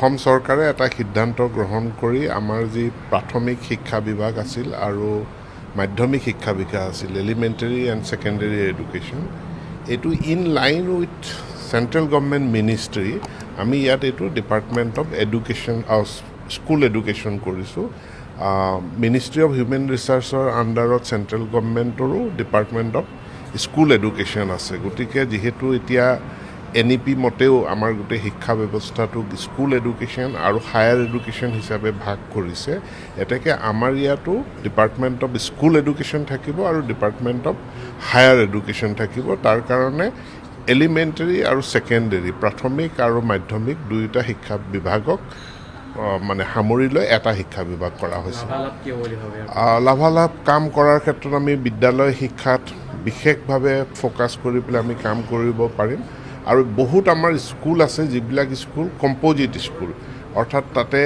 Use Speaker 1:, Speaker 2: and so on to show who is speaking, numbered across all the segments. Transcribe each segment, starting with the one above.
Speaker 1: অসম চৰকাৰে এটা সিদ্ধান্ত গ্ৰহণ কৰি আমাৰ যি প্ৰাথমিক শিক্ষা বিভাগ আছিল আৰু মাধ্যমিক শিক্ষা বিভাগ আছিল এলিমেণ্টাৰী এণ্ড ছেকেণ্ডেৰী এডুকেশ্যন এইটো in line with central government ministry আমি ইয়াত এইটো department of education school education কৰিছোঁ মিনিষ্ট্ৰী অফ হিউমেন ৰিচাৰ্চৰ আণ্ডাৰত চেণ্ট্ৰেল গভৰ্ণমেণ্টৰো ডিপাৰ্টমেণ্ট অফ স্কুল এডুকেশ্যন আছে গতিকে যিহেতু এতিয়া NEP মতেও আমাৰ গোটেই শিক্ষা ব্যৱস্থাটোক স্কুল এডুকেশ্যন আৰু হায়াৰ এডুকেশ্যন হিচাপে ভাগ কৰিছে এতেকে আমাৰ ইয়াতো ডিপাৰ্টমেণ্ট অফ স্কুল এডুকেশ্যন থাকিব আৰু ডিপাৰ্টমেণ্ট অফ হায়াৰ এডুকেশ্যন থাকিব তাৰ কাৰণে এলিমেণ্টাৰী আৰু ছেকেণ্ডেৰী প্ৰাথমিক আৰু মাধ্যমিক দুয়োটা শিক্ষা বিভাগক মানে সামৰি লৈ এটা শিক্ষা বিভাগ কৰা হৈছে লাভালাভ কাম কৰাৰ ক্ষেত্ৰত আমি বিদ্যালয় শিক্ষাত বিশেষভাৱে ফ'কাছ কৰি পেলাই আমি কাম কৰিব পাৰিম আৰু বহুত আমাৰ স্কুল আছে যিবিলাক স্কুল কম্প'জিট স্কুল অৰ্থাৎ তাতে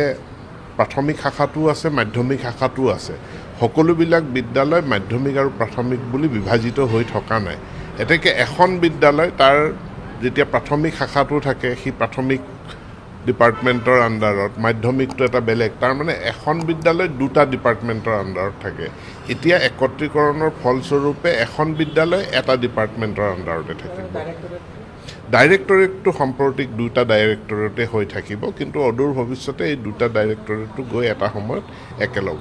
Speaker 1: প্ৰাথমিক শাখাটো আছে মাধ্যমিক শাখাটো আছে সকলোবিলাক বিদ্যালয় মাধ্যমিক আৰু প্ৰাথমিক বুলি বিভাজিত হৈ থকা নাই এতেকে এখন বিদ্যালয় তাৰ যেতিয়া প্ৰাথমিক শাখাটো থাকে সেই প্ৰাথমিক ডিপাৰ্টমেণ্টৰ আণ্ডাৰত মাধ্যমিকটো এটা বেলেগ তাৰমানে এখন বিদ্যালয় দুটা ডিপাৰ্টমেণ্টৰ আণ্ডাৰত থাকে এতিয়া একত্ৰীকৰণৰ ফলস্বৰূপে এখন বিদ্যালয় এটা ডিপাৰ্টমেণ্টৰ আণ্ডাৰতে থাকিব ডাইৰেক্টৰেটটো সম্প্ৰতিক দুটা ডাইৰেক্টৰেটে হৈ থাকিব কিন্তু অদূৰ ভৱিষ্যতে এই দুটা ডাইৰেক্টৰেটটো গৈ এটা সময়ত একেলগ